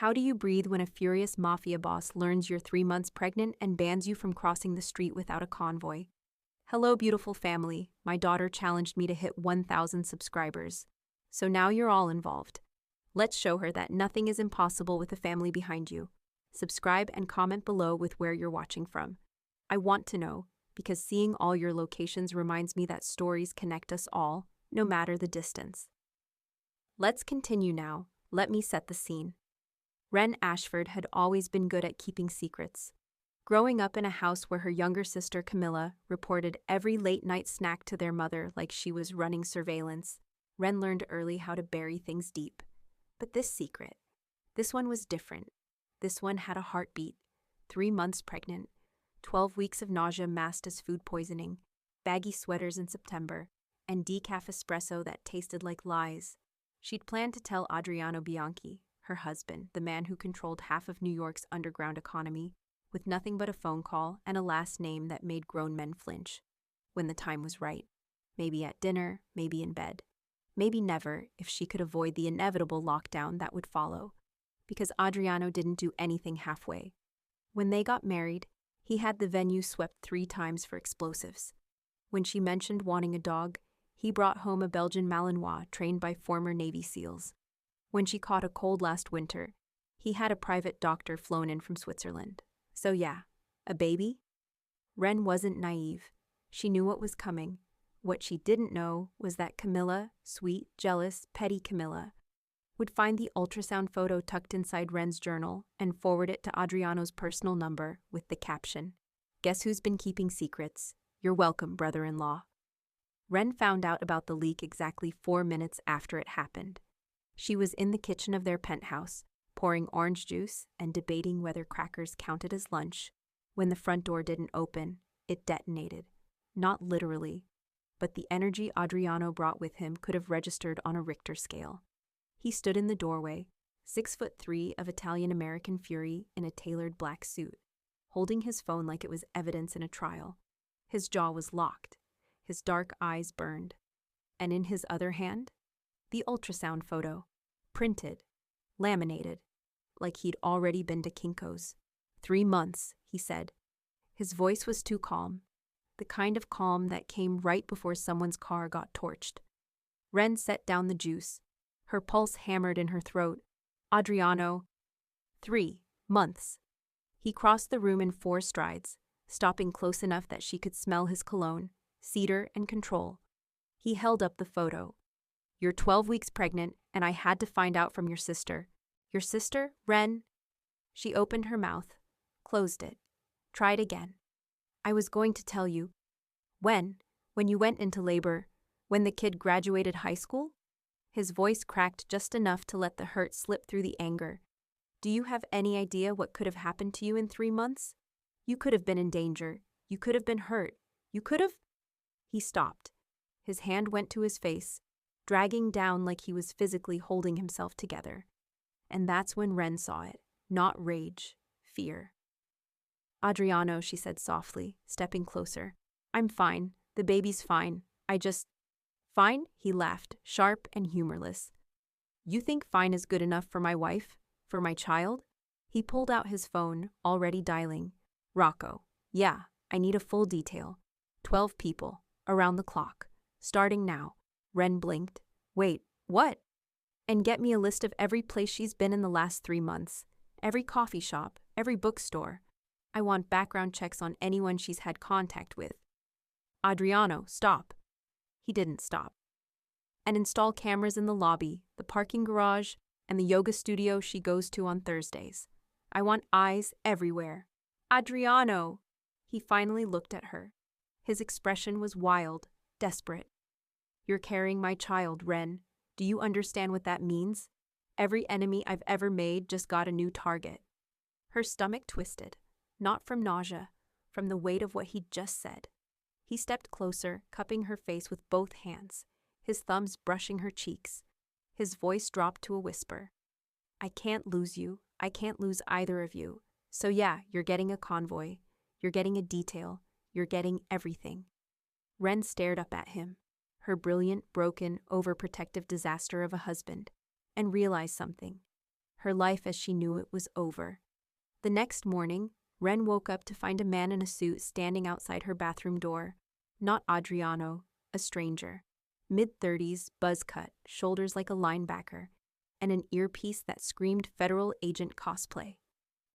How do you breathe when a furious mafia boss learns you're 3 months pregnant and bans you from crossing the street without a convoy? Hello, beautiful family. My daughter challenged me to hit 1,000 subscribers. So now you're all involved. Let's show her that nothing is impossible with a family behind you. Subscribe and comment below with where you're watching from. I want to know, because seeing all your locations reminds me that stories connect us all, no matter the distance. Let's continue now. Let me set the scene. Wren Ashford had always been good at keeping secrets. Growing up in a house where her younger sister Camilla reported every late-night snack to their mother like she was running surveillance, Wren learned early how to bury things deep. But this one was different. This one had a heartbeat, 3 months pregnant, 12 weeks of nausea masked as food poisoning, baggy sweaters in September, and decaf espresso that tasted like lies. She'd planned to tell Adriano Bianchi, her husband, the man who controlled half of New York's underground economy, with nothing but a phone call and a last name that made grown men flinch. When the time was right. Maybe at dinner, maybe in bed. Maybe never, if she could avoid the inevitable lockdown that would follow. Because Adriano didn't do anything halfway. When they got married, he had the venue swept 3 times for explosives. When she mentioned wanting a dog, he brought home a Belgian Malinois trained by former Navy SEALs. When she caught a cold last winter, he had a private doctor flown in from Switzerland. So yeah, a baby? Wren wasn't naive. She knew what was coming. What she didn't know was that Camilla, sweet, jealous, petty Camilla, would find the ultrasound photo tucked inside Wren's journal and forward it to Adriano's personal number with the caption, "Guess who's been keeping secrets? You're welcome, brother-in-law." Wren found out about the leak exactly 4 minutes after it happened. She was in the kitchen of their penthouse, pouring orange juice and debating whether crackers counted as lunch. When the front door didn't open, it detonated. Not literally, but the energy Adriano brought with him could have registered on a Richter scale. He stood in the doorway, 6'3" of Italian-American fury in a tailored black suit, holding his phone like it was evidence in a trial. His jaw was locked, his dark eyes burned, and in his other hand, the ultrasound photo, printed, laminated, like he'd already been to Kinko's. 3 months, he said. His voice was too calm, the kind of calm that came right before someone's car got torched. Wren set down the juice. Her pulse hammered in her throat. Adriano. 3 months. He crossed the room in 4 strides, stopping close enough that she could smell his cologne, cedar and control. He held up the photo. "You're 12 weeks pregnant, and I had to find out from your sister." "Your sister, Wren?" She opened her mouth, closed it, tried again. "I was going to tell you. When you went into labor, when the kid graduated high school?" His voice cracked just enough to let the hurt slip through the anger. "Do you have any idea what could have happened to you in 3 months? You could have been in danger. You could have been hurt. You could have—" He stopped. His hand went to his face, dragging down like he was physically holding himself together. And that's when Wren saw it. Not rage, fear. "Adriano," she said softly, stepping closer. "I'm fine. The baby's fine. I just—" "Fine?" He laughed, sharp and humorless. "You think fine is good enough for my wife? For my child?" He pulled out his phone, already dialing. "Rocco. Yeah, I need a full detail. 12 people, around the clock. Starting now." Wren blinked. "Wait, what?" "And get me a list of every place she's been in the last 3 months. Every coffee shop, every bookstore. I want background checks on anyone she's had contact with." "Adriano, stop." He didn't stop. "And install cameras in the lobby, the parking garage, and the yoga studio she goes to on Thursdays. I want eyes everywhere." "Adriano!" He finally looked at her. His expression was wild, desperate. "You're carrying my child, Wren. Do you understand what that means? Every enemy I've ever made just got a new target." Her stomach twisted, not from nausea, from the weight of what he'd just said. He stepped closer, cupping her face with both hands, his thumbs brushing her cheeks. His voice dropped to a whisper. "I can't lose you. I can't lose either of you. So yeah, you're getting a convoy. You're getting a detail. You're getting everything." Wren stared up at him, her brilliant, broken, overprotective disaster of a husband, and realized something. Her life as she knew it was over. The next morning, Ren woke up to find a man in a suit standing outside her bathroom door. Not Adriano, a stranger. Mid-30s, buzz cut, shoulders like a linebacker, and an earpiece that screamed federal agent cosplay.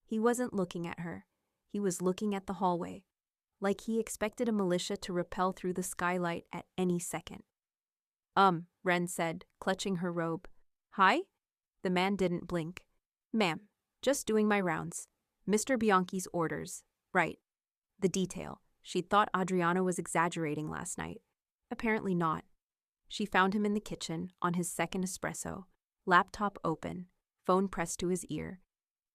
He wasn't looking at her. He was looking at the hallway, like he expected a militia to rappel through the skylight at any second. Ren said, clutching her robe. Hi? The man didn't blink. Ma'am, just doing my rounds. Mr. Bianchi's orders. Right. The detail. She'd thought Adriano was exaggerating last night. Apparently not. She found him in the kitchen, on his second espresso, laptop open, phone pressed to his ear.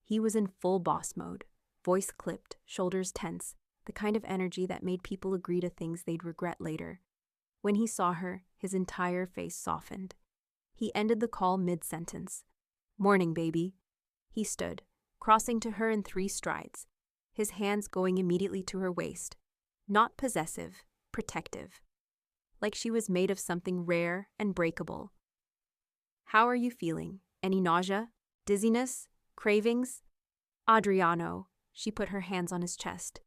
He was in full boss mode, voice clipped, shoulders tense, the kind of energy that made people agree to things they'd regret later. When he saw her, his entire face softened. He ended the call mid-sentence. Morning, baby. He stood, crossing to her in 3 strides, his hands going immediately to her waist. Not possessive, protective. Like she was made of something rare and breakable. How are you feeling? Any nausea? Dizziness? Cravings? Adriano. She put her hands on his chest.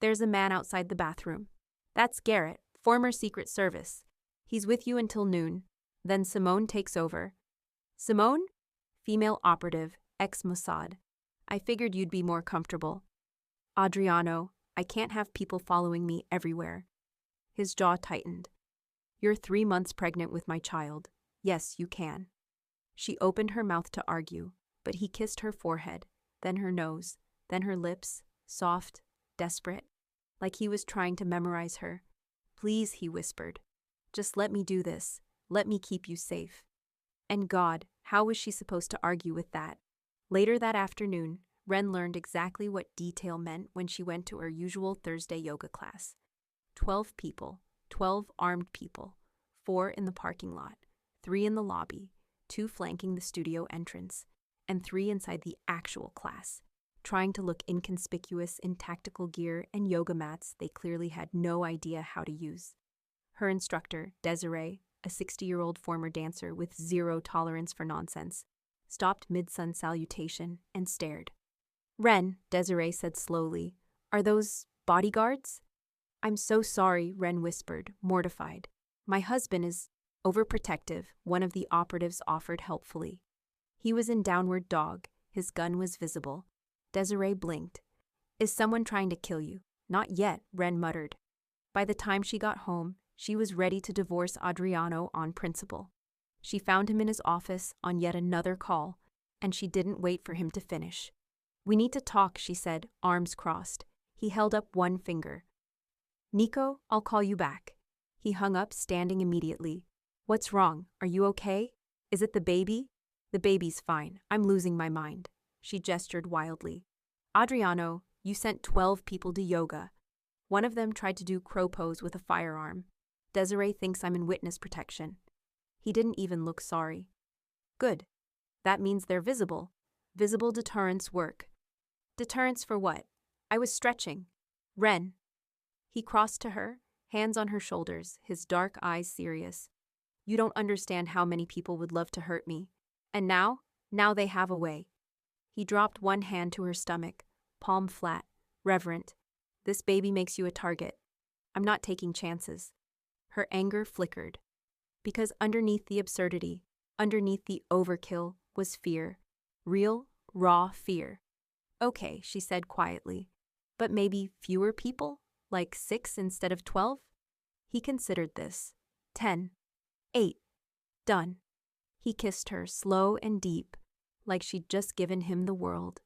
There's a man outside the bathroom. That's Garrett, former Secret Service. He's with you until noon. Then Simone takes over. Simone? Female operative, ex-Mossad. I figured you'd be more comfortable. Adriano, I can't have people following me everywhere. His jaw tightened. You're 3 months pregnant with my child. Yes, you can. She opened her mouth to argue, but he kissed her forehead, then her nose, then her lips, soft, desperate, like he was trying to memorize her. Please, he whispered. Just let me do this. Let me keep you safe. And God, how was she supposed to argue with that? Later that afternoon, Ren learned exactly what detail meant when she went to her usual Thursday yoga class. 12 people, 12 armed people, 4 in the parking lot, 3 in the lobby, 2 flanking the studio entrance, and 3 inside the actual class, trying to look inconspicuous in tactical gear and yoga mats they clearly had no idea how to use. Her instructor, Desiree, a 60-year-old former dancer with zero tolerance for nonsense, stopped mid-sun salutation and stared. Ren, Desiree said slowly, are those bodyguards? I'm so sorry, Ren whispered, mortified. My husband is overprotective, one of the operatives offered helpfully. He was in downward dog, his gun was visible. Desiree blinked. Is someone trying to kill you? Not yet, Ren muttered. By the time she got home, she was ready to divorce Adriano on principle. She found him in his office on yet another call, and she didn't wait for him to finish. We need to talk, she said, arms crossed. He held up one finger. Nico, I'll call you back. He hung up, standing immediately. What's wrong? Are you okay? Is it the baby? The baby's fine. I'm losing my mind. She gestured wildly. Adriano, you sent 12 people to yoga. One of them tried to do crow pose with a firearm. Desiree thinks I'm in witness protection. He didn't even look sorry. Good. That means they're visible. Visible deterrence work. Deterrence for what? I was stretching. Ren. He crossed to her, hands on her shoulders, his dark eyes serious. You don't understand how many people would love to hurt me. And now they have a way. He dropped one hand to her stomach, palm flat, reverent. This baby makes you a target. I'm not taking chances. Her anger flickered. Because underneath the absurdity, underneath the overkill, was fear. Real, raw fear. Okay, she said quietly. But maybe fewer people? Like 6 instead of 12? He considered this. 10. 8. Done. He kissed her, slow and deep, like she'd just given him the world.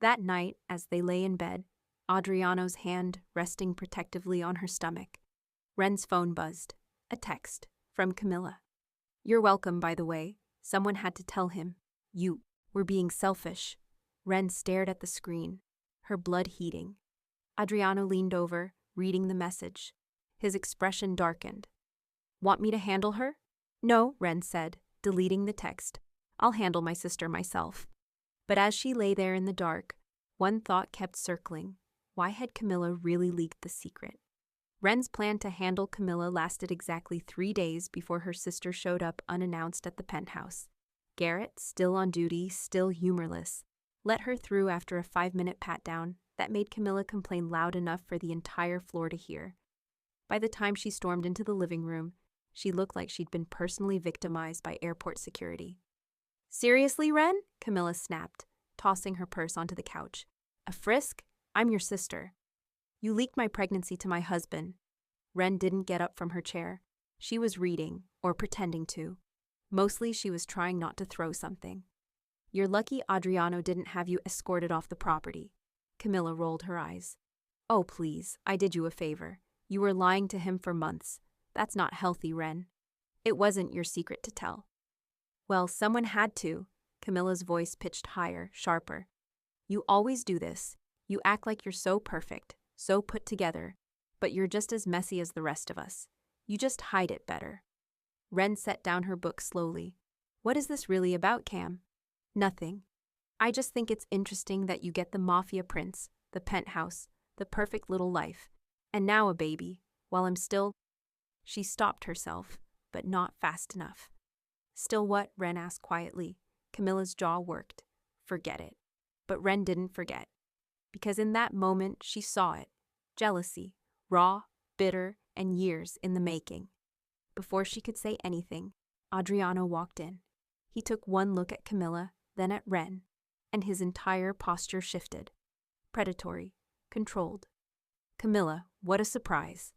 That night, as they lay in bed, Adriano's hand resting protectively on her stomach, Ren's phone buzzed. A text from Camilla. You're welcome, by the way. Someone had to tell him. You were being selfish. Ren stared at the screen, her blood heating. Adriano leaned over, reading the message. His expression darkened. Want me to handle her? No, Ren said, deleting the text. I'll handle my sister myself. But as she lay there in the dark, one thought kept circling. Why had Camilla really leaked the secret? Ren's plan to handle Camilla lasted exactly 3 days before her sister showed up unannounced at the penthouse. Garrett, still on duty, still humorless, let her through after a 5-minute pat-down that made Camilla complain loud enough for the entire floor to hear. By the time she stormed into the living room, she looked like she'd been personally victimized by airport security. "Seriously, Wren?" Camilla snapped, tossing her purse onto the couch. "A frisk? I'm your sister. You leaked my pregnancy to my husband." Wren didn't get up from her chair. She was reading, or pretending to. Mostly she was trying not to throw something. "You're lucky Adriano didn't have you escorted off the property." Camilla rolled her eyes. "Oh, please, I did you a favor. You were lying to him for months. That's not healthy, Wren. It wasn't your secret to tell." "Well, someone had to." Camilla's voice pitched higher, sharper. "You always do this. You act like you're so perfect, so put together, but you're just as messy as the rest of us. You just hide it better." Wren set down her book slowly. "What is this really about, Cam?" "Nothing. I just think it's interesting that you get the mafia prince, the penthouse, the perfect little life, and now a baby, while I'm still—" She stopped herself, but not fast enough. "Still what?" Wren asked quietly. Camilla's jaw worked. "Forget it." But Wren didn't forget. Because in that moment she saw it. Jealousy, raw, bitter, and years in the making. Before she could say anything, Adriano walked in. He took one look at Camilla, then at Wren, and his entire posture shifted. Predatory, controlled. "Camilla, what a surprise."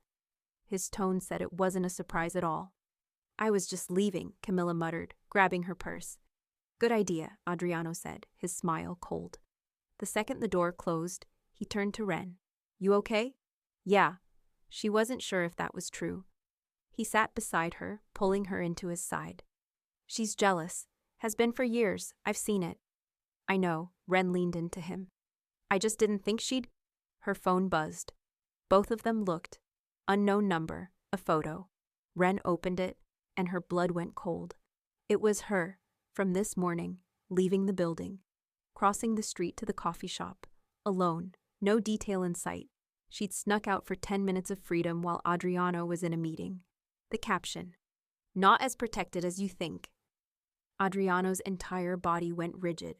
His tone said it wasn't a surprise at all. "I was just leaving," Camilla muttered, grabbing her purse. "Good idea," Adriano said, his smile cold. The second the door closed, he turned to Wren. "You okay?" "Yeah." She wasn't sure if that was true. He sat beside her, pulling her into his side. "She's jealous. Has been for years. I've seen it." "I know." Wren leaned into him. "I just didn't think she'd—" Her phone buzzed. Both of them looked. Unknown number, a photo. Wren opened it, and her blood went cold. It was her, from this morning, leaving the building, crossing the street to the coffee shop, alone, no detail in sight. She'd snuck out for 10 minutes of freedom while Adriano was in a meeting. The caption, "Not as protected as you think." Adriano's entire body went rigid.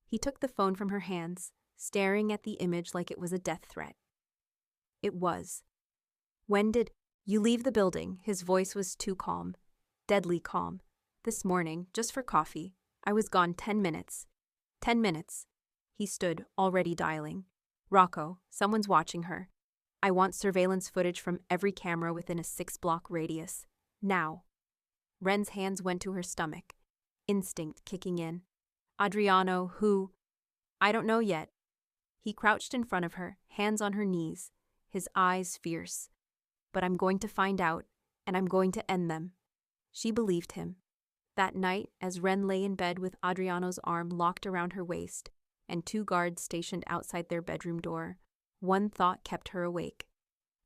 He took the phone from her hands, staring at the image like it was a death threat. It was. "When did you leave the building?" His voice was too calm, deadly calm. "This morning, just for coffee. I was gone 10 minutes. 10 minutes. He stood, already dialing. "Rocco, someone's watching her. I want surveillance footage from every camera within a 6-block radius. Now." Wren's hands went to her stomach, instinct kicking in. "Adriano, who?" "I don't know yet." He crouched in front of her, hands on her knees, his eyes fierce. "But I'm going to find out, and I'm going to end them." She believed him. That night, as Wren lay in bed with Adriano's arm locked around her waist, and 2 guards stationed outside their bedroom door, one thought kept her awake.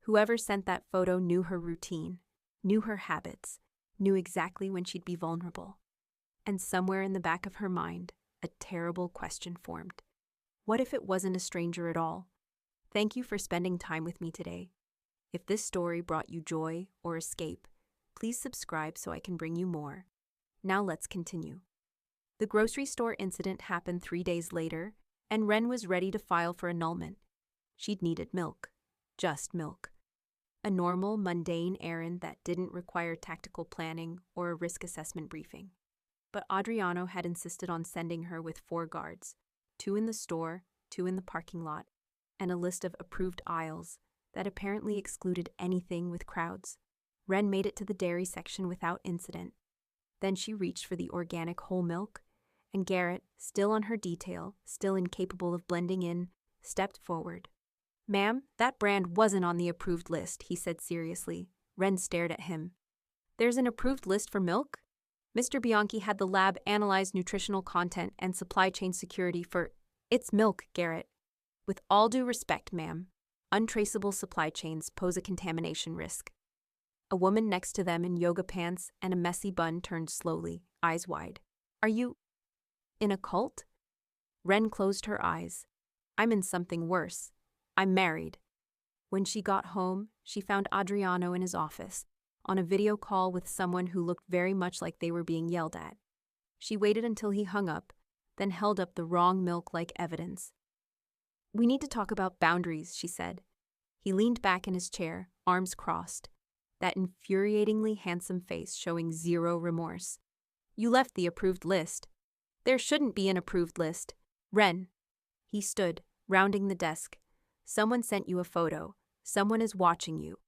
Whoever sent that photo knew her routine, knew her habits, knew exactly when she'd be vulnerable. And somewhere in the back of her mind, a terrible question formed. What if it wasn't a stranger at all? Thank you for spending time with me today. If this story brought you joy or escape, please subscribe so I can bring you more. Now let's continue. The grocery store incident happened 3 days later, and Wren was ready to file for annulment. She'd needed milk. Just milk. A normal, mundane errand that didn't require tactical planning or a risk assessment briefing. But Adriano had insisted on sending her with 4 guards, 2 in the store, 2 in the parking lot, and a list of approved aisles that apparently excluded anything with crowds. Wren made it to the dairy section without incident. Then she reached for the organic whole milk, and Garrett, still on her detail, still incapable of blending in, stepped forward. "Ma'am, that brand wasn't on the approved list," he said seriously. Wren stared at him. "There's an approved list for milk?" Mr. Bianchi had the lab analyze nutritional content and supply chain security for— "It's milk, Garrett. With all due respect, ma'am, untraceable supply chains pose a contamination risk." A woman next to them in yoga pants and a messy bun turned slowly, eyes wide. "Are you in a cult?" Wren closed her eyes. "I'm in something worse. I'm married." When she got home, she found Adriano in his office, on a video call with someone who looked very much like they were being yelled at. She waited until he hung up, then held up the wrong milk like evidence. "We need to talk about boundaries," she said. He leaned back in his chair, arms crossed, that infuriatingly handsome face showing zero remorse. "You left the approved list." "There shouldn't be an approved list. Ren." He stood, rounding the desk. "Someone sent you a photo. Someone is watching you.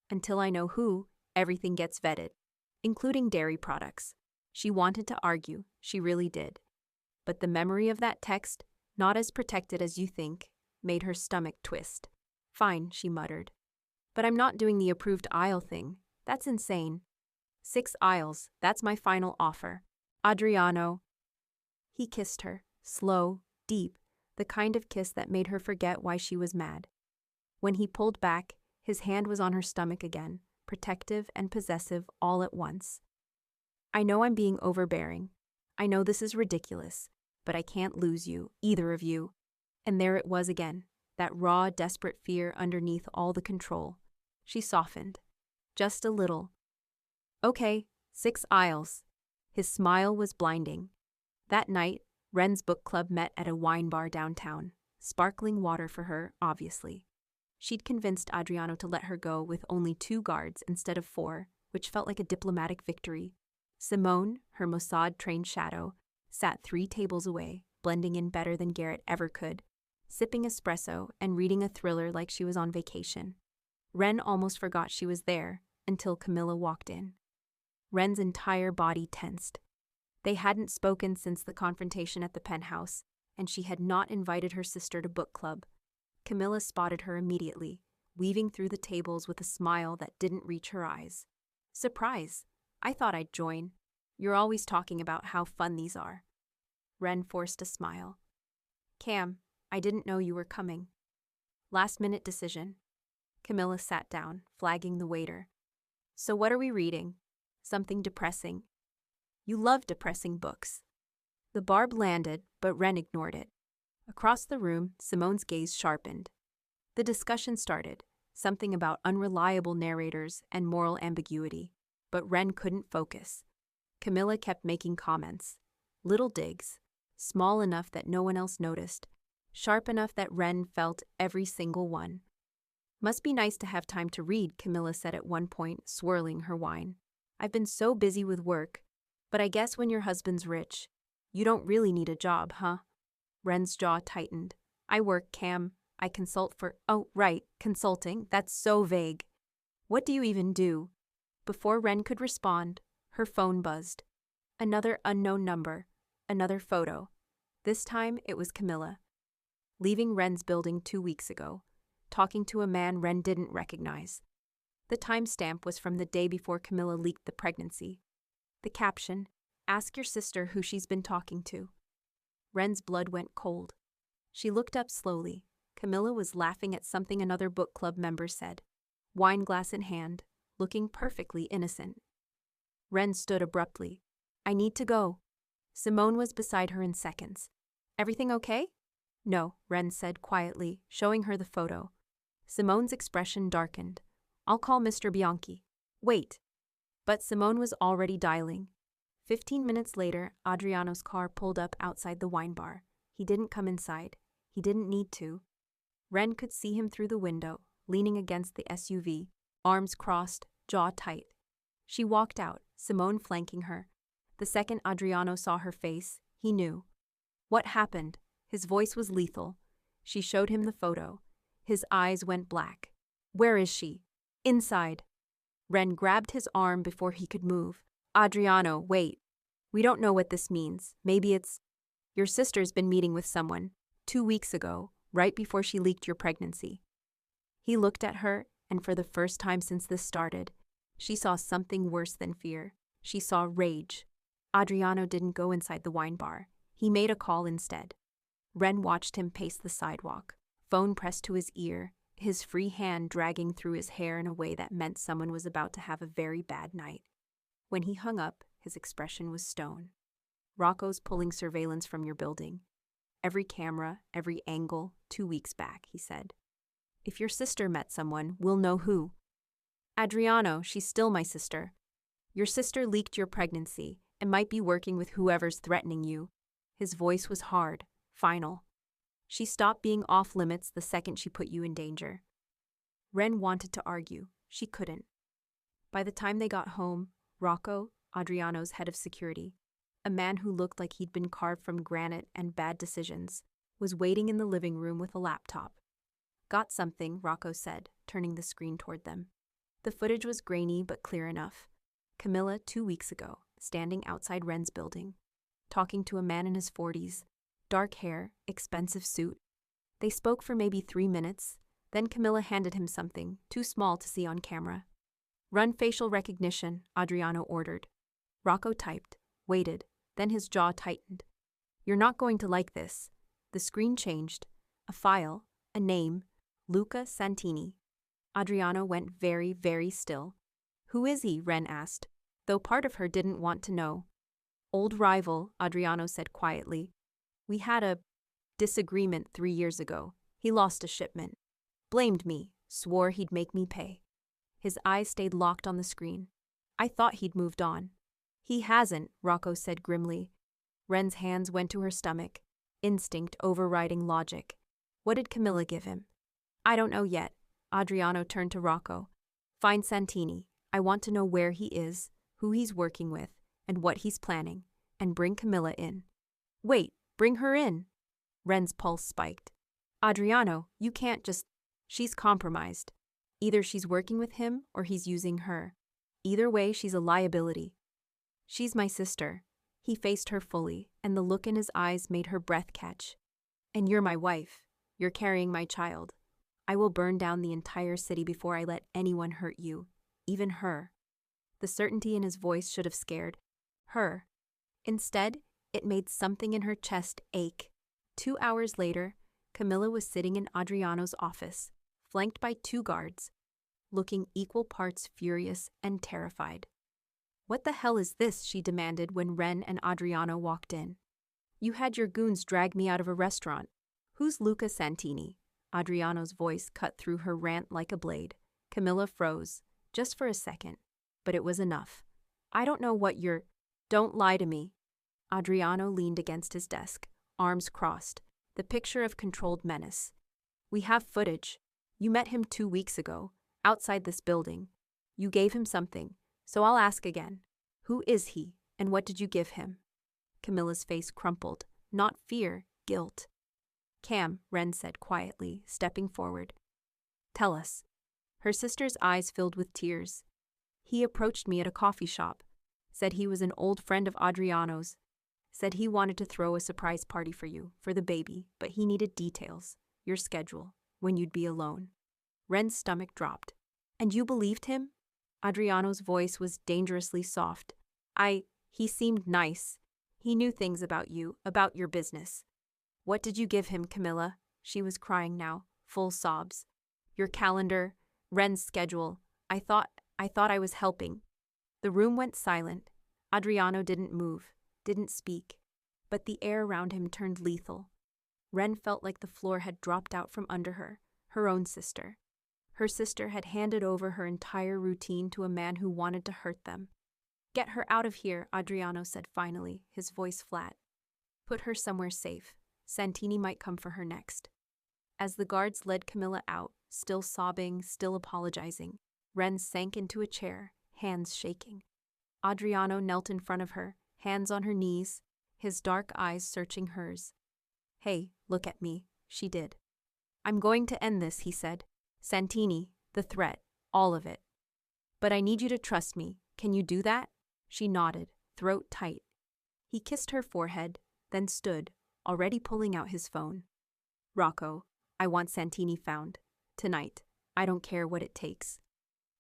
Until I know who, everything gets vetted, including dairy products." She wanted to argue, she really did. But the memory of that text, not as protected as you think, made her stomach twist. "Fine," she muttered. "But I'm not doing the approved aisle thing. That's insane. 6 aisles, that's my final offer. Adriano." He kissed her, slow, deep, the kind of kiss that made her forget why she was mad. When he pulled back, his hand was on her stomach again, protective and possessive all at once. "I know I'm being overbearing. I know this is ridiculous, but I can't lose you, either of you." And there it was again, that raw, desperate fear underneath all the control. She softened. Just a little. "Okay, 6 aisles." His smile was blinding. That night, Ren's book club met at a wine bar downtown. Sparkling water for her, obviously. She'd convinced Adriano to let her go with only 2 guards instead of 4, which felt like a diplomatic victory. Simone, her Mossad-trained shadow, sat 3 tables away, blending in better than Garrett ever could, sipping espresso and reading a thriller like she was on vacation. Ren almost forgot she was there until Camilla walked in. Ren's entire body tensed. They hadn't spoken since the confrontation at the penthouse, and she had not invited her sister to book club. Camilla spotted her immediately, weaving through the tables with a smile that didn't reach her eyes. "Surprise! I thought I'd join. You're always talking about how fun these are." Ren forced a smile. "Cam, I didn't know you were coming." "Last-minute decision." Camilla sat down, flagging the waiter. "So what are we reading? Something depressing." "You love depressing books." The barb landed, but Ren ignored it. Across the room, Simone's gaze sharpened. The discussion started, something about unreliable narrators and moral ambiguity, but Ren couldn't focus. Camilla kept making comments. Little digs, small enough that no one else noticed, sharp enough that Ren felt every single one. "Must be nice to have time to read," Camilla said at one point, swirling her wine. "I've been so busy with work, but I guess when your husband's rich, you don't really need a job, huh?" Ren's jaw tightened. "I work, Cam. I consult for—" "Oh, right, consulting. That's so vague. What do you even do?" Before Ren could respond, her phone buzzed. Another unknown number, another photo. This time it was Camilla. Leaving Ren's building 2 weeks ago, talking to a man Ren didn't recognize. The timestamp was from the day before Camilla leaked the pregnancy. The caption, "Ask your sister who she's been talking to." Ren's blood went cold. She looked up slowly. Camilla was laughing at something another book club member said, wine glass in hand, looking perfectly innocent. Ren stood abruptly. "I need to go." Simone was beside her in seconds. "Everything okay?" "No," Ren said quietly, showing her the photo. Simone's expression darkened. "I'll call Mr. Bianchi." "Wait." But Simone was already dialing. 15 minutes later, Adriano's car pulled up outside the wine bar. He didn't come inside. He didn't need to. Ren could see him through the window, leaning against the SUV, arms crossed, jaw tight. She walked out, Simone flanking her. The second Adriano saw her face, he knew. "What happened?" His voice was lethal. She showed him the photo. His eyes went black. "Where is she?" "Inside." Ren grabbed his arm before he could move. "Adriano, wait. We don't know what this means. Maybe it's... Your sister's been meeting with someone, 2 weeks ago, right before she leaked your pregnancy." He looked at her, and for the first time since this started, she saw something worse than fear. She saw rage. Adriano didn't go inside the wine bar. He made a call instead. Ren watched him pace the sidewalk, phone pressed to his ear, his free hand dragging through his hair in a way that meant someone was about to have a very bad night. When he hung up, his expression was stone. "Rocco's pulling surveillance from your building. Every camera, every angle, 2 weeks back," he said. "If your sister met someone, we'll know who." "Adriano, she's still my sister. Your sister leaked your pregnancy, and might be working with whoever's threatening you. His voice was hard, final. She stopped being off limits the second she put you in danger. Ren wanted to argue. She couldn't. By the time they got home, Rocco, Adriano's head of security, a man who looked like he'd been carved from granite and bad decisions, was waiting in the living room with a laptop. Got something, Rocco said, turning the screen toward them. The footage was grainy but clear enough. Camilla, 2 weeks ago, standing outside Ren's building, talking to a man in his 40s, dark hair, expensive suit. They spoke for maybe 3 minutes, then Camilla handed him something, too small to see on camera. Run facial recognition, Adriano ordered. Rocco typed, waited, then his jaw tightened. You're not going to like this. The screen changed. A file, a name, Luca Santini. Adriano went very, very still. Who is he? Ren asked, though part of her didn't want to know. Old rival, Adriano said quietly. We had a disagreement 3 years ago. He lost a shipment. Blamed me, swore he'd make me pay. His eyes stayed locked on the screen. I thought he'd moved on. He hasn't, Rocco said grimly. Ren's hands went to her stomach, instinct overriding logic. What did Camilla give him? I don't know yet. Adriano turned to Rocco. Find Santini. I want to know where he is, who he's working with, and what he's planning, and bring Camilla in. Wait, bring her in. Ren's pulse spiked. Adriano, you can't just... She's compromised. Either she's working with him or he's using her. Either way, she's a liability. She's my sister. He faced her fully, and the look in his eyes made her breath catch. And you're my wife. You're carrying my child. I will burn down the entire city before I let anyone hurt you, even her. The certainty in his voice should have scared her. Instead, it made something in her chest ache. 2 hours later, Camilla was sitting in Adriano's office, flanked by 2 guards, looking equal parts furious and terrified. What the hell is this? She demanded when Ren and Adriano walked in. You had your goons drag me out of a restaurant. Who's Luca Santini? Adriano's voice cut through her rant like a blade. Camilla froze, just for a second, but it was enough. I don't know what you're... Don't lie to me. Adriano leaned against his desk, arms crossed, the picture of controlled menace. We have footage. You met him 2 weeks ago, outside this building. You gave him something, so I'll ask again. Who is he, and what did you give him? Camilla's face crumpled, not fear, guilt. Cam, Ren said quietly, stepping forward. Tell us. Her sister's eyes filled with tears. He approached me at a coffee shop, said he was an old friend of Adriano's, said he wanted to throw a surprise party for you, for the baby, but he needed details, your schedule, when you'd be alone. Ren's stomach dropped. And you believed him? Adriano's voice was dangerously soft. He seemed nice. He knew things about you, about your business. What did you give him, Camilla? She was crying now, full sobs. Your calendar, Ren's schedule. I thought I was helping. The room went silent. Adriano didn't move, didn't speak, but the air around him turned lethal. Ren felt like the floor had dropped out from under her, her own sister. Her sister had handed over her entire routine to a man who wanted to hurt them. Get her out of here, Adriano said finally, his voice flat. Put her somewhere safe. Santini might come for her next. As the guards led Camilla out, still sobbing, still apologizing, Ren sank into a chair, hands shaking. Adriano knelt in front of her, hands on her knees, his dark eyes searching hers. Hey, look at me, she did. I'm going to end this, he said. Santini, the threat, all of it. But I need you to trust me. Can you do that? She nodded, throat tight. He kissed her forehead, then stood, already pulling out his phone. Rocco, I want Santini found. Tonight. I don't care what it takes.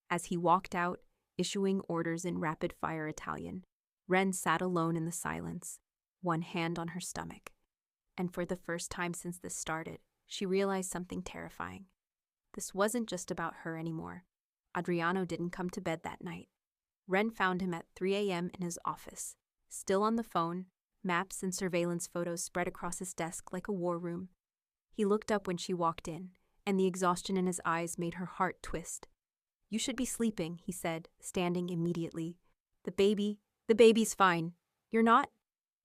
As he walked out, issuing orders in rapid-fire Italian, Ren sat alone in the silence, one hand on her stomach. And for the first time since this started, she realized something terrifying. This wasn't just about her anymore. Adriano didn't come to bed that night. Ren found him at 3 a.m. in his office, still on the phone, maps and surveillance photos spread across his desk like a war room. He looked up when she walked in, and the exhaustion in his eyes made her heart twist. You should be sleeping, he said, standing immediately. The baby's fine. You're not?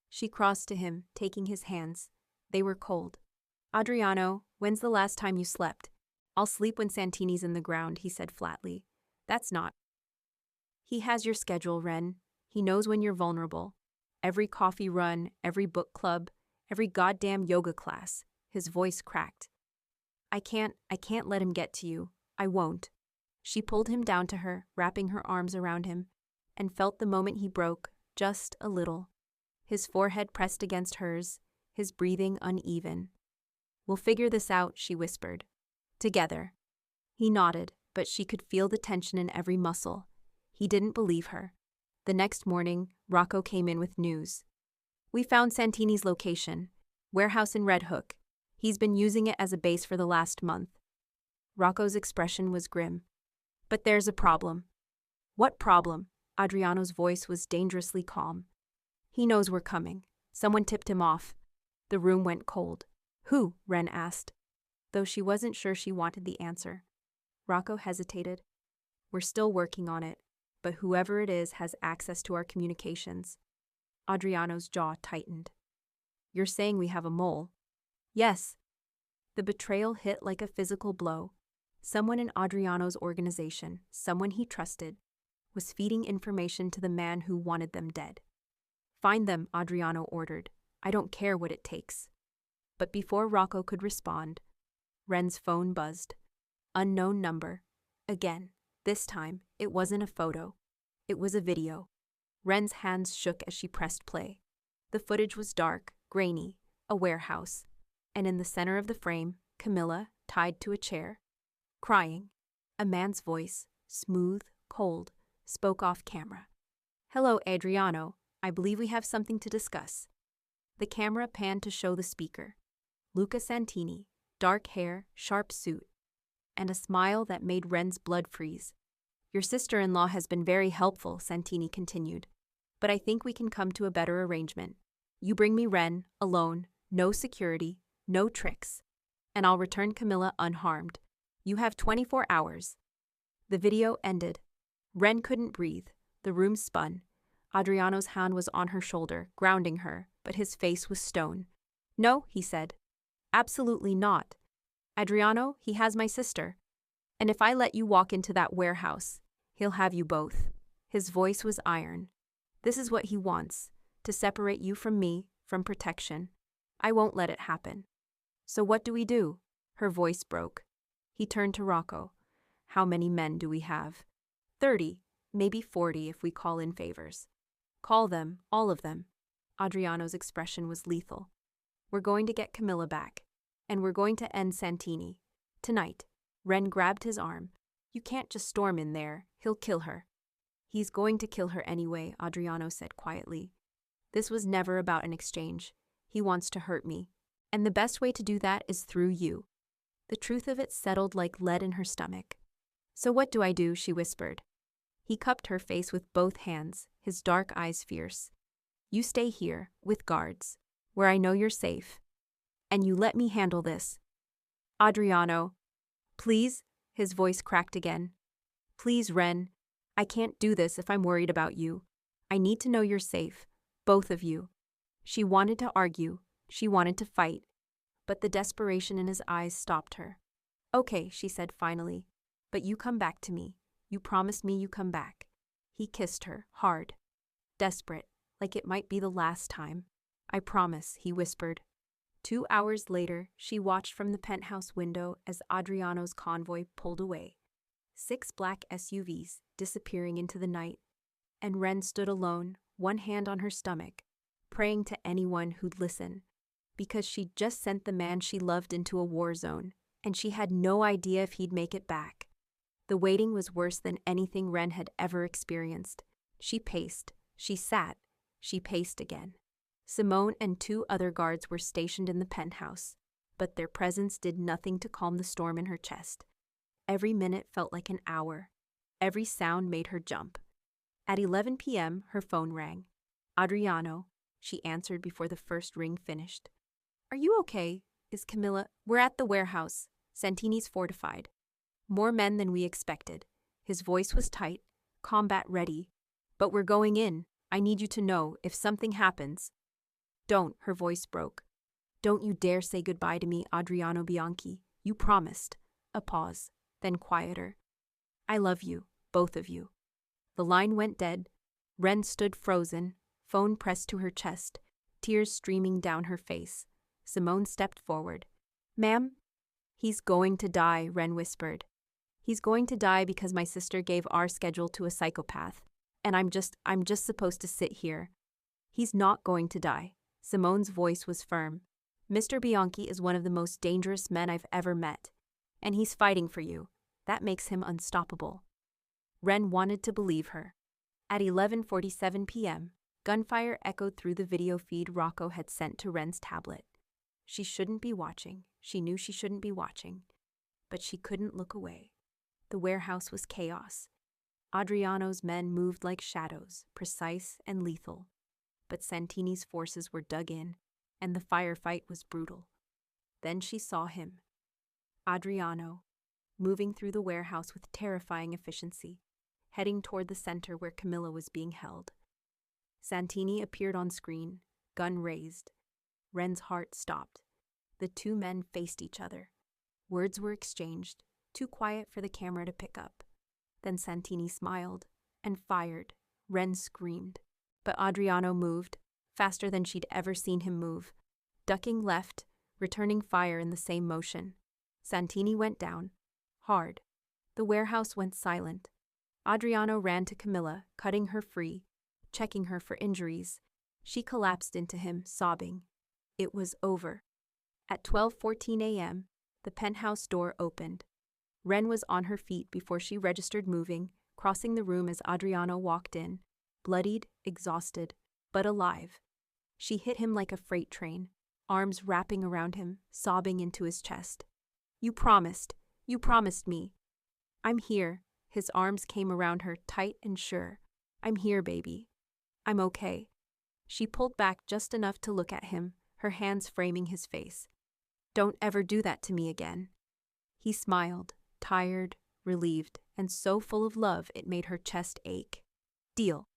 She crossed to him, taking his hands. They were cold. Adriano, when's the last time you slept? I'll sleep when Santini's in the ground, he said flatly. That's not. He has your schedule, Ren. He knows when you're vulnerable. Every coffee run, every book club, every goddamn yoga class. His voice cracked. I can't let him get to you. I won't. She pulled him down to her, wrapping her arms around him, and felt the moment he broke, just a little. His forehead pressed against hers, his breathing uneven. We'll figure this out, she whispered. Together. He nodded, but she could feel the tension in every muscle. He didn't believe her. The next morning, Rocco came in with news. We found Santini's location, warehouse in Red Hook. He's been using it as a base for the last month. Rocco's expression was grim. But there's a problem. What problem? Adriano's voice was dangerously calm. He knows we're coming. Someone tipped him off. The room went cold. Who? Ren asked, though she wasn't sure she wanted the answer. Rocco hesitated. We're still working on it, but whoever it is has access to our communications. Adriano's jaw tightened. You're saying we have a mole? Yes. The betrayal hit like a physical blow. Someone in Adriano's organization, someone he trusted, was feeding information to the man who wanted them dead. Find them, Adriano ordered. I don't care what it takes. But before Rocco could respond, Ren's phone buzzed. Unknown number. Again. This time, it wasn't a photo. It was a video. Ren's hands shook as she pressed play. The footage was dark, grainy, a warehouse, and in the center of the frame, Camilla, tied to a chair, crying. A man's voice, smooth, cold, spoke off camera. Hello, Adriano. I believe we have something to discuss. The camera panned to show the speaker. Luca Santini, dark hair, sharp suit, and a smile that made Ren's blood freeze. Your sister-in-law has been very helpful, Santini continued, but I think we can come to a better arrangement. You bring me Ren, alone, no security, no tricks, and I'll return Camilla unharmed. You have 24 hours. The video ended. Ren couldn't breathe. The room spun. Adriano's hand was on her shoulder, grounding her, but his face was stone. No, he said. Absolutely not. Adriano, he has my sister. And if I let you walk into that warehouse, he'll have you both. His voice was iron. This is what he wants, to separate you from me, from protection. I won't let it happen. So what do we do? Her voice broke. He turned to Rocco. How many men do we have? 30, maybe 40 if we call in favors. Call them, all of them. Adriano's expression was lethal. We're going to get Camilla back. And we're going to end Santini. Tonight. Ren grabbed his arm. You can't just storm in there. He'll kill her. He's going to kill her anyway, Adriano said quietly. This was never about an exchange. He wants to hurt me. And the best way to do that is through you. The truth of it settled like lead in her stomach. So what do I do? She whispered. He cupped her face with both hands, his dark eyes fierce. You stay here, with guards, where I know you're safe. And you let me handle this. Adriano. Please? His voice cracked again. Please, Ren. I can't do this if I'm worried about you. I need to know you're safe. Both of you. She wanted to argue. She wanted to fight. But the desperation in his eyes stopped her. Okay, she said finally. But you come back to me. You promised me you come back. He kissed her, hard. Desperate, like it might be the last time. I promise, he whispered. 2 hours later, she watched from the penthouse window as Adriano's convoy pulled away. 6 black SUVs disappearing into the night. And Ren stood alone, one hand on her stomach, praying to anyone who'd listen. Because she'd just sent the man she loved into a war zone, and she had no idea if he'd make it back. The waiting was worse than anything Ren had ever experienced. She paced. She sat. She paced again. Simone and 2 other guards were stationed in the penthouse, but their presence did nothing to calm the storm in her chest. Every minute felt like an hour. Every sound made her jump. At 11 p.m., her phone rang. Adriano, she answered before the first ring finished. Are you okay? Is Camilla? We're at the warehouse. Santini's fortified. More men than we expected. His voice was tight, combat ready. But we're going in. I need you to know if something happens. Don't, her voice broke. Don't you dare say goodbye to me, Adriano Bianchi. You promised. A pause, then quieter. I love you, both of you. The line went dead. Ren stood frozen, phone pressed to her chest, tears streaming down her face. Simone stepped forward. Ma'am? He's going to die, Ren whispered. He's going to die because my sister gave our schedule to a psychopath, and I'm just supposed to sit here. He's not going to die. Simone's voice was firm. Mr. Bianchi is one of the most dangerous men I've ever met, and he's fighting for you. That makes him unstoppable. Ren wanted to believe her. At 11:47 p.m., gunfire echoed through the video feed Rocco had sent to Ren's tablet. She shouldn't be watching. She knew she shouldn't be watching. But she couldn't look away. The warehouse was chaos. Adriano's men moved like shadows, precise and lethal. But Santini's forces were dug in, and the firefight was brutal. Then she saw him. Adriano, moving through the warehouse with terrifying efficiency, heading toward the center where Camilla was being held. Santini appeared on screen, gun raised. Ren's heart stopped. The two men faced each other. Words were exchanged, too quiet for the camera to pick up. Then Santini smiled and fired. Ren screamed. But Adriano moved, faster than she'd ever seen him move, ducking left, returning fire in the same motion. Santini went down, hard. The warehouse went silent. Adriano ran to Camilla, cutting her free, checking her for injuries. She collapsed into him, sobbing. It was over. At 12:14 a.m., the penthouse door opened. Ren was on her feet before she registered moving, crossing the room as Adriano walked in, bloodied, exhausted, but alive. She hit him like a freight train, arms wrapping around him, sobbing into his chest. You promised me. I'm here. His arms came around her, tight and sure. I'm here, baby. I'm okay. She pulled back just enough to look at him, her hands framing his face. Don't ever do that to me again. He smiled, tired, relieved, and so full of love it made her chest ache. Deal.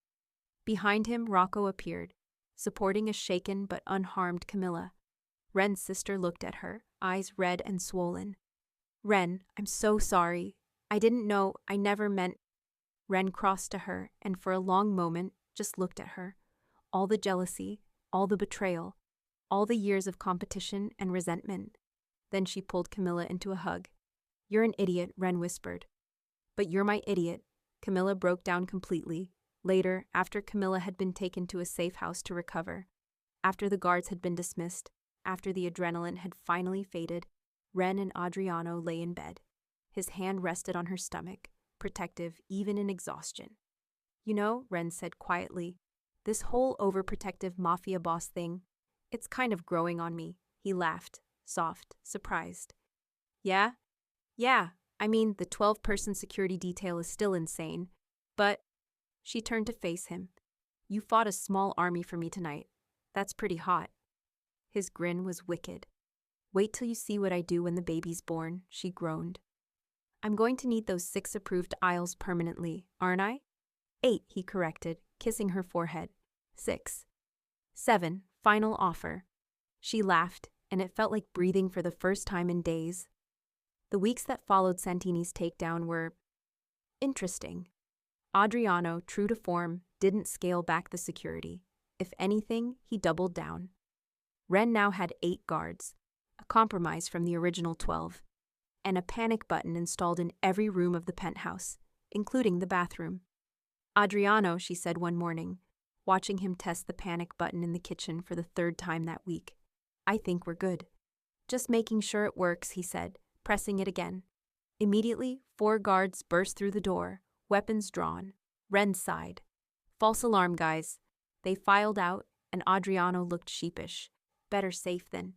Behind him, Rocco appeared, supporting a shaken but unharmed Camilla. Ren's sister looked at her, eyes red and swollen. Ren, I'm so sorry. I didn't know, I never meant. Ren crossed to her and for a long moment just looked at her. All the jealousy, all the betrayal, all the years of competition and resentment. Then she pulled Camilla into a hug. You're an idiot, Ren whispered. But you're my idiot. Camilla broke down completely. Later, after Camilla had been taken to a safe house to recover, after the guards had been dismissed, after the adrenaline had finally faded, Ren and Adriano lay in bed. His hand rested on her stomach, protective even in exhaustion. You know, Ren said quietly, this whole overprotective mafia boss thing, it's kind of growing on me. He laughed, soft, surprised. Yeah? Yeah, I mean, the 12-person security detail is still insane, but... She turned to face him. You fought a small army for me tonight. That's pretty hot. His grin was wicked. Wait till you see what I do when the baby's born, she groaned. I'm going to need those 6 approved aisles permanently, aren't I? 8, he corrected, kissing her forehead. 6. 7, final offer. She laughed, and it felt like breathing for the first time in days. The weeks that followed Santini's takedown were interesting. Adriano, true to form, didn't scale back the security. If anything, he doubled down. Ren now had 8 guards, a compromise from the original 12, and a panic button installed in every room of the penthouse, including the bathroom. Adriano, she said one morning, watching him test the panic button in the kitchen for the 3rd time that week. I think we're good. Just making sure it works, he said, pressing it again. Immediately, 4 guards burst through the door, weapons drawn. Ren sighed. False alarm, guys. They filed out, and Adriano looked sheepish. Better safe than.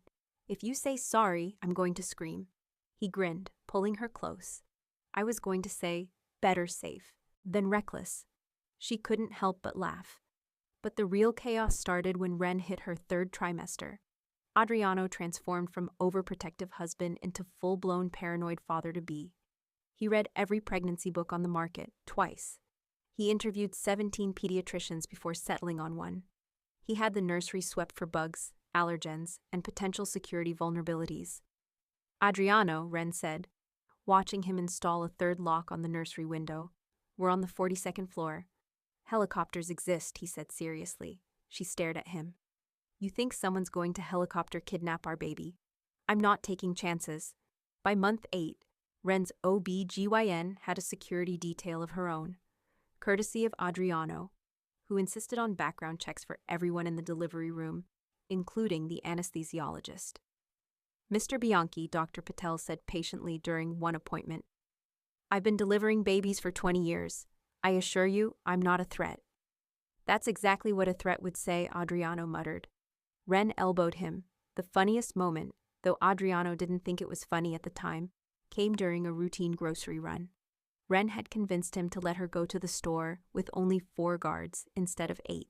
If you say sorry, I'm going to scream. He grinned, pulling her close. I was going to say, better safe than reckless. She couldn't help but laugh. But the real chaos started when Ren hit her 3rd trimester. Adriano transformed from overprotective husband into full-blown paranoid father-to-be. He read every pregnancy book on the market, twice. He interviewed 17 pediatricians before settling on one. He had the nursery swept for bugs, allergens, and potential security vulnerabilities. Adriano, Ren said, watching him install a third lock on the nursery window. We're on the 42nd floor. Helicopters exist, he said seriously. She stared at him. You think someone's going to helicopter kidnap our baby? I'm not taking chances. By month 8, Ren's OB-GYN had a security detail of her own, courtesy of Adriano, who insisted on background checks for everyone in the delivery room, including the anesthesiologist. Mr. Bianchi, Dr. Patel said patiently during one appointment, I've been delivering babies for 20 years. I assure you, I'm not a threat. That's exactly what a threat would say, Adriano muttered. Ren elbowed him. The funniest moment, though Adriano didn't think it was funny at the time, came during a routine grocery run. Ren had convinced him to let her go to the store with only 4 guards instead of 8.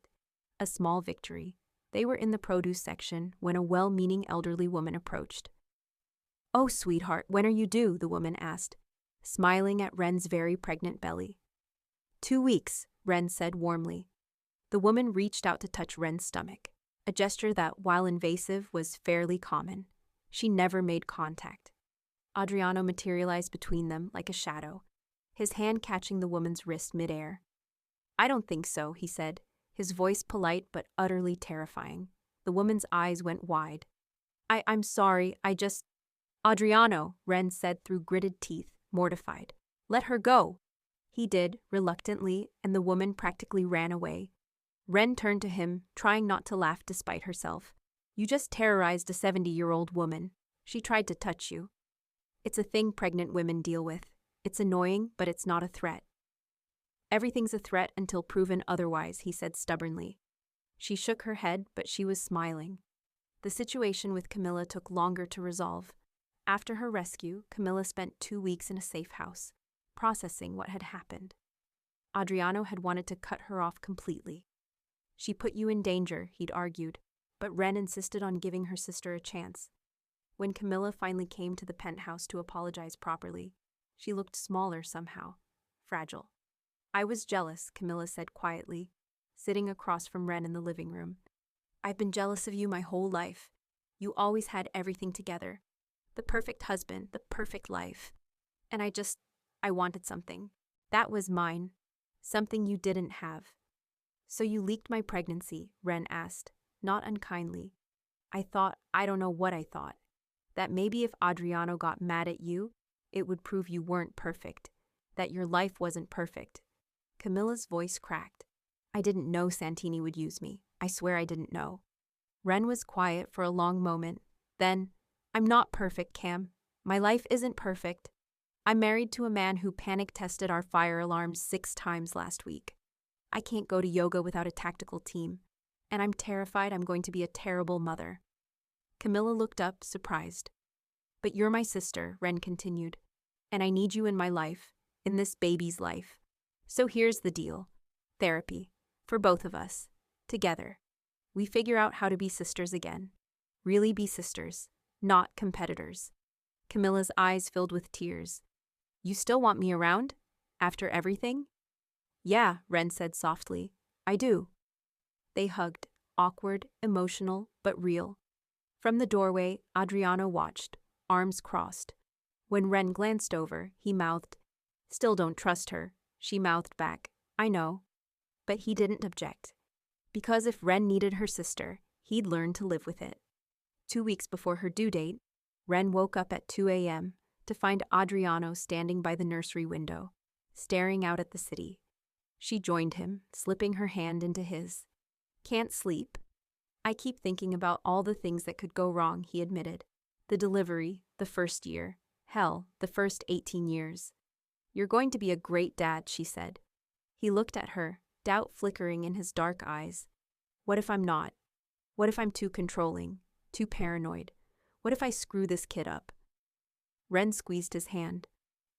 A small victory. They were in the produce section when a well-meaning elderly woman approached. Oh, sweetheart, when are you due? The woman asked, smiling at Ren's very pregnant belly. 2 weeks, Ren said warmly. The woman reached out to touch Ren's stomach, a gesture that, while invasive, was fairly common. She never made contact. Adriano materialized between them like a shadow, his hand catching the woman's wrist midair. I don't think so, he said, his voice polite but utterly terrifying. The woman's eyes went wide. I'm sorry, Adriano, Ren said through gritted teeth, mortified. Let her go. He did, reluctantly, and the woman practically ran away. Ren turned to him, trying not to laugh despite herself. You just terrorized a 70-year-old woman. She tried to touch you. It's a thing pregnant women deal with. It's annoying, but it's not a threat. Everything's a threat until proven otherwise, he said stubbornly. She shook her head, but she was smiling. The situation with Camilla took longer to resolve. After her rescue, Camilla spent 2 weeks in a safe house, processing what had happened. Adriano had wanted to cut her off completely. She put you in danger, he'd argued, but Ren insisted on giving her sister a chance. When Camilla finally came to the penthouse to apologize properly, she looked smaller somehow, fragile. I was jealous, Camilla said quietly, sitting across from Ren in the living room. I've been jealous of you my whole life. You always had everything together. The perfect husband, the perfect life. And I wanted something. That was mine. Something you didn't have. So you leaked my pregnancy, Ren asked, not unkindly. I don't know what I thought. That maybe if Adriano got mad at you, it would prove you weren't perfect. That your life wasn't perfect. Camilla's voice cracked. I didn't know Santini would use me. I swear I didn't know. Ren was quiet for a long moment. Then, I'm not perfect, Cam. My life isn't perfect. I'm married to a man who panic-tested our fire alarms 6 times last week. I can't go to yoga without a tactical team. And I'm terrified I'm going to be a terrible mother. Camilla looked up, surprised. But you're my sister, Ren continued. And I need you in my life, in this baby's life. So here's the deal. Therapy. For both of us. Together. We figure out how to be sisters again. Really be sisters. Not competitors. Camilla's eyes filled with tears. You still want me around? After everything? Yeah, Ren said softly. I do. They hugged, awkward, emotional, but real. From the doorway, Adriano watched, arms crossed. When Ren glanced over, he mouthed, Still don't trust her. She mouthed back, I know. But he didn't object. Because if Ren needed her sister, he'd learn to live with it. 2 weeks before her due date, Ren woke up at 2 a.m. to find Adriano standing by the nursery window, staring out at the city. She joined him, slipping her hand into his. Can't sleep. I keep thinking about all the things that could go wrong, he admitted. The delivery, the first year. Hell, the first 18 years. You're going to be a great dad, she said. He looked at her, doubt flickering in his dark eyes. What if I'm not? What if I'm too controlling, too paranoid? What if I screw this kid up? Ren squeezed his hand.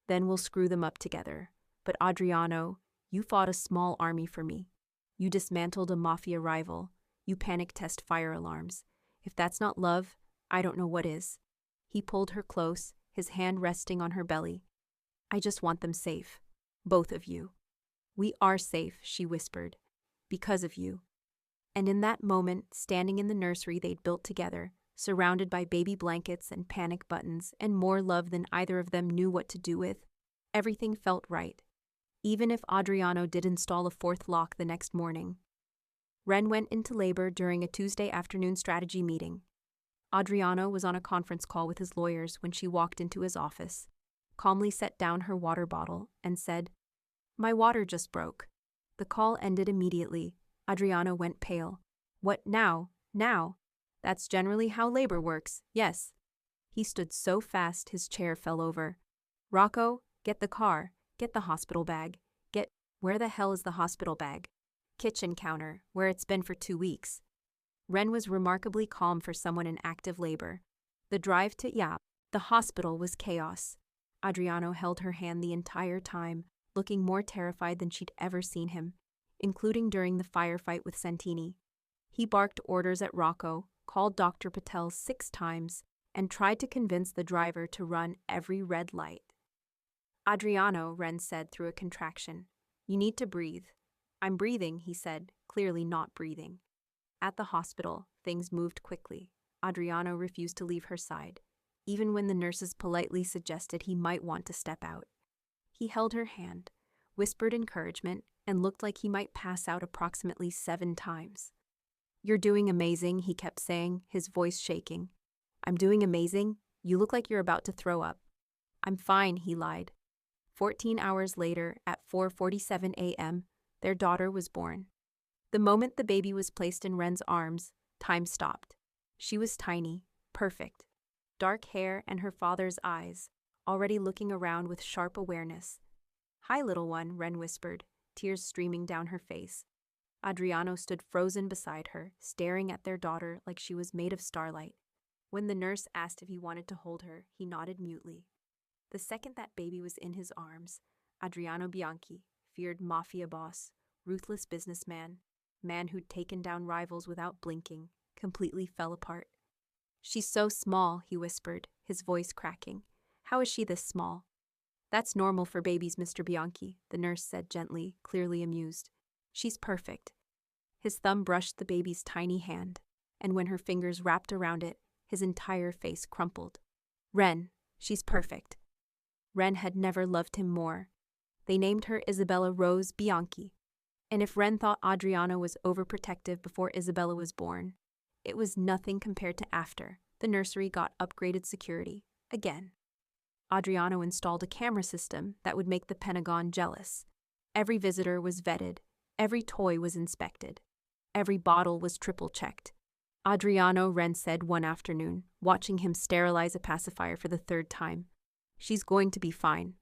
Then we'll screw them up together. But Adriano, you fought a small army for me. You dismantled a mafia rival. You panic-test fire alarms. If that's not love, I don't know what is. He pulled her close, his hand resting on her belly. I just want them safe. Both of you. "We are safe," she whispered. "Because of you." And in that moment, standing in the nursery they'd built together, surrounded by baby blankets and panic buttons and more love than either of them knew what to do with, everything felt right. Even if Adriano did install a fourth lock the next morning. Ren went into labor during a Tuesday afternoon strategy meeting. Adriano was on a conference call with his lawyers when she walked into his office, calmly set down her water bottle, and said, "My water just broke." The call ended immediately. Adriano went pale. "What now? Now? That's generally how labor works, yes." He stood so fast his chair fell over. "Rocco, get the car. Get the hospital bag. Where the hell is the hospital bag?" "Kitchen counter, where it's been for 2 weeks." Ren was remarkably calm for someone in active labor. The drive to the hospital was chaos. Adriano held her hand the entire time, looking more terrified than she'd ever seen him, including during the firefight with Santini. He barked orders at Rocco, called Dr. Patel 6 times, and tried to convince the driver to run every red light. "Adriano," Ren said through a contraction, "you need to breathe." "I'm breathing," he said, clearly not breathing. At the hospital, things moved quickly. Adriano refused to leave her side, even when the nurses politely suggested he might want to step out. He held her hand, whispered encouragement, and looked like he might pass out approximately 7 times. "You're doing amazing," he kept saying, his voice shaking. "I'm doing amazing? You look like you're about to throw up." "I'm fine," he lied. 14 hours later, at 4:47 a.m., their daughter was born. The moment the baby was placed in Ren's arms, time stopped. She was tiny, perfect. Dark hair and her father's eyes, already looking around with sharp awareness. "Hi, little one," Ren whispered, tears streaming down her face. Adriano stood frozen beside her, staring at their daughter like she was made of starlight. When the nurse asked if he wanted to hold her, he nodded mutely. The second that baby was in his arms, Adriano Bianchi, feared mafia boss, ruthless businessman, man who'd taken down rivals without blinking, completely fell apart. "She's so small," he whispered, his voice cracking. "How is she this small?" "That's normal for babies, Mr. Bianchi," the nurse said gently, clearly amused. "She's perfect." His thumb brushed the baby's tiny hand, and when her fingers wrapped around it, his entire face crumpled. "Ren, she's perfect." Ren had never loved him more. They named her Isabella Rose Bianchi. And if Ren thought Adriano was overprotective before Isabella was born, it was nothing compared to after. The nursery got upgraded security, again. Adriano installed a camera system that would make the Pentagon jealous. Every visitor was vetted. Every toy was inspected. Every bottle was triple-checked. "Adriano," Ren said one afternoon, watching him sterilize a pacifier for the 3rd time, "she's going to be fine."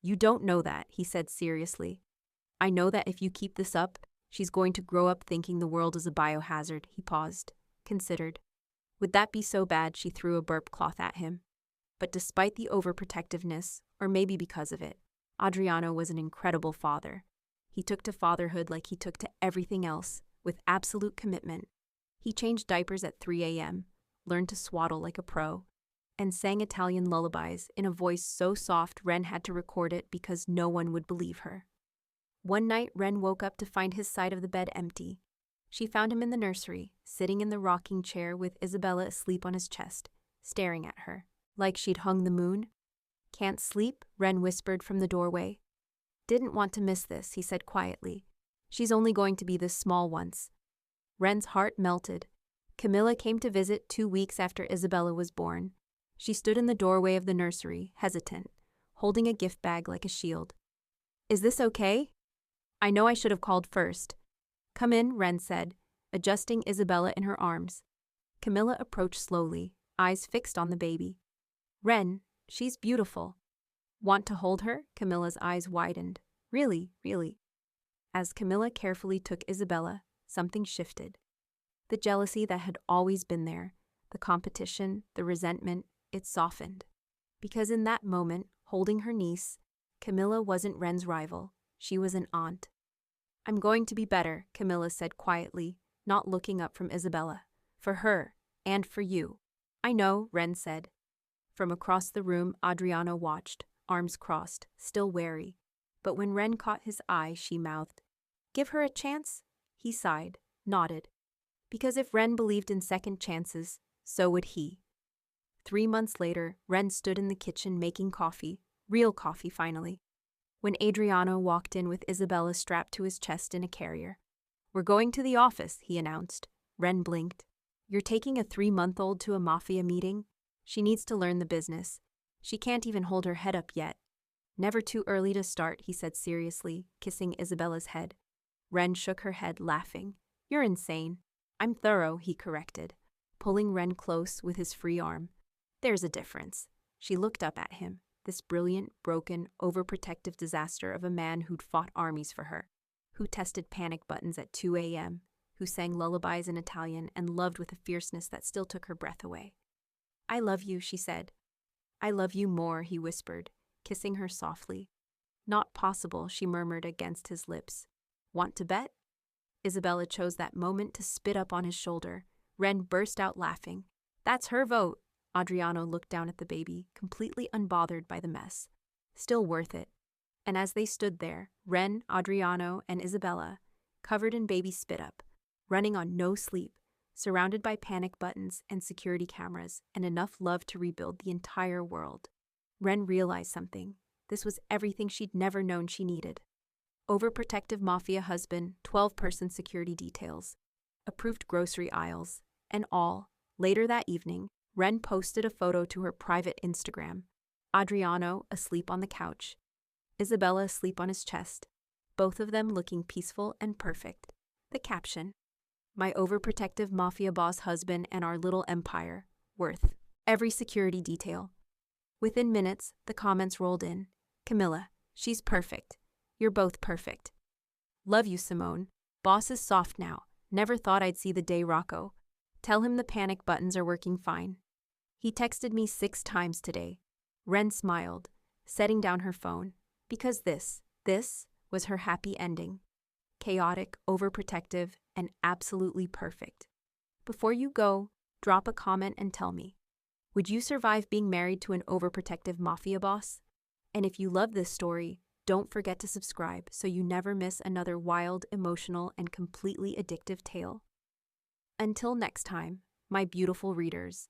"You don't know that," he said seriously. "I know that if you keep this up, she's going to grow up thinking the world is a biohazard." He paused, considered. Would that be so bad? She threw a burp cloth at him. But despite the overprotectiveness, or maybe because of it, Adriano was an incredible father. He took to fatherhood like he took to everything else, with absolute commitment. He changed diapers at 3 a.m., learned to swaddle like a pro, and sang Italian lullabies in a voice so soft Ren had to record it because no one would believe her. One night, Ren woke up to find his side of the bed empty. She found him in the nursery, sitting in the rocking chair with Isabella asleep on his chest, staring at her, like she'd hung the moon. "Can't sleep?" Ren whispered from the doorway. "Didn't want to miss this," he said quietly. "She's only going to be this small once." Ren's heart melted. Camilla came to visit 2 weeks after Isabella was born. She stood in the doorway of the nursery, hesitant, holding a gift bag like a shield. "Is this okay?" "I know I should have called first." "Come in," Ren said, adjusting Isabella in her arms. Camilla approached slowly, eyes fixed on the baby. "Ren, she's beautiful." "Want to hold her?" Camilla's eyes widened. Really?" As Camilla carefully took Isabella, something shifted. The jealousy that had always been there, the competition, the resentment, it softened. Because in that moment, holding her niece, Camilla wasn't Ren's rival. She was an aunt. "I'm going to be better," Camilla said quietly, not looking up from Isabella. "For her, and for you." "I know," Ren said. From across the room, Adriano watched, arms crossed, still wary. But when Ren caught his eye, she mouthed, "Give her a chance?" He sighed, nodded. Because if Ren believed in second chances, so would he. 3 months later, Ren stood in the kitchen making coffee, real coffee finally, when Adriano walked in with Isabella strapped to his chest in a carrier. "We're going to the office," he announced. Ren blinked. "You're taking a 3-month-old to a mafia meeting? She needs to learn the business. She can't even hold her head up yet." "Never too early to start," he said seriously, kissing Isabella's head. Ren shook her head, laughing. "You're insane." "I'm thorough," he corrected, pulling Ren close with his free arm. "There's a difference." She looked up at him, this brilliant, broken, overprotective disaster of a man who'd fought armies for her, who tested panic buttons at 2 a.m., who sang lullabies in Italian and loved with a fierceness that still took her breath away. "I love you," she said. "I love you more," he whispered, kissing her softly. "Not possible," she murmured against his lips. "Want to bet?" Isabella chose that moment to spit up on his shoulder. Ren burst out laughing. "That's her vote." Adriano looked down at the baby, completely unbothered by the mess. Still worth it. And as they stood there, Ren, Adriano, and Isabella, covered in baby spit-up, running on no sleep, surrounded by panic buttons and security cameras, and enough love to rebuild the entire world, Ren realized something. This was everything she'd never known she needed. Overprotective mafia husband, 12-person security details, approved grocery aisles, and all. Later that evening, Ren posted a photo to her private Instagram. Adriano asleep on the couch, Isabella asleep on his chest, both of them looking peaceful and perfect. The caption, "My overprotective mafia boss husband and our little empire, worth every security detail." Within minutes, the comments rolled in. "Camilla, she's perfect. You're both perfect. Love you, Simone. Boss is soft now. Never thought I'd see the day, Rocco. Tell him the panic buttons are working fine. He texted me 6 times today." Ren smiled, setting down her phone, because this was her happy ending. Chaotic, overprotective, and absolutely perfect. Before you go, drop a comment and tell me, would you survive being married to an overprotective mafia boss? And if you love this story, don't forget to subscribe so you never miss another wild, emotional, and completely addictive tale. Until next time, my beautiful readers.